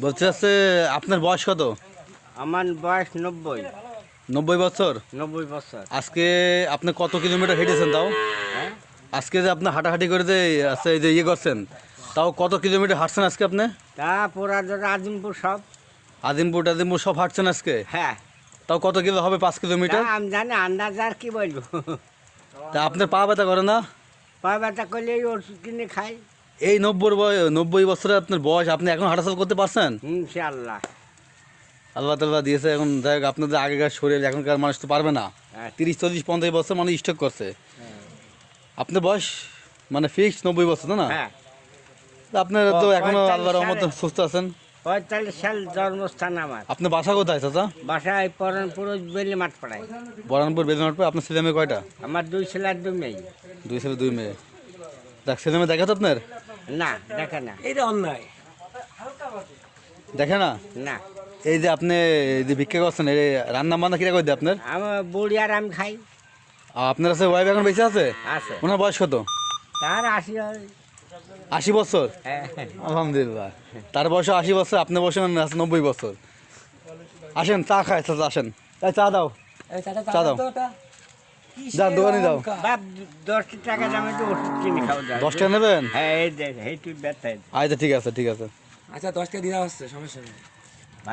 বলছে আছে আপনার বয়স কত? আমার বয়স 90। 90 বছর। 90 বছর। আজকে আপনি কত কিলোমিটার হেঁটেছেন তাও? হ্যাঁ, আজকে যে আপনি হাঁটাহাঁটি করে যে আছে এই যে ইয়ে করছেন, তাও কত কিলোমিটার হাঁটছেন আজকে আপনি? তা পুরা আজিমপুর সব। আজিমপুর টাজিমপুর সব হাঁটছেন আজকে? হ্যাঁ, তাও কত কিলো হবে? 5 তা কিলোমিটার। আমি জানি আন্দাজ আর কি বলবো। তা আপনার পা ব্যথা করে না? পা ব্যথা করলে এই ওষুধ কিনে খাই। এই 90 বছরে আপনার বয়স, আপনি এখন হাঁটাচলা করতে পারছেন? ইনশাআল্লাহ। আল্লাহ তাআলা দিয়েছে। এখন যাই হোক, আপনাদের আগেকার শরীর এখনকার মানুষ তো পারবে না। হ্যাঁ, 30 40 50 বছর মানুষ স্ট্রোক করছে। আপনার বয়স মানে ফিক্সড 90 বছর, তাই না? হ্যাঁ। তা আপনার তো এখনো 45 আল্লাহর রহমতে সুস্থ আছেন। 45 সাল জন্মস্থান আমার। আপনার বাসা কোথায় চাচা? বাসায় পরনপুর বেলি মাঠ পড়ায়। বরানপুর বেলুনট। আপনার ছেলে মেয়ে কয়টা? আমার 2 ছেলে আর 2 মেয়ে। 2 ছেলে 2 মেয়ে। দেখ, ছেলে মেয়ে দেখে তো আপনার? না, দেখে না। এটা অন্যায়। দেখে না? না, এই যে আপনি এই যে ভিক্ষা করছেন, এই রান্না বান্না কিরা করে দেয় আপনার? আমার বুড়ি আর আমি খাই। আপনার আছে ওয়াইফ এখন বেঁচে আছে? আছে। ওনার বয়স কত? তার 80 হয়। 80 বছর। হ্যাঁ, আলহামদুলিল্লাহ। তার বয়স 80 বছর, আপনার বয়স আছে 90 বছর। আসেন চা খায় চাচা, আসেন। এই চা দাও। এই চাচা চা দাও। তো ওটা যান, দোকানে যাও। বাপ 10 টাকা দামে তো ওষুধ কিনে খাওয়া যায়। 10 টাকা নেবেন? হ্যাঁ, এই দেখ, এই তুই ব্যথা। আচ্ছা ঠিক আছে, ঠিক আছে। আচ্ছা 10 টাকা দেওয়া হচ্ছে, সমস্যা নেই।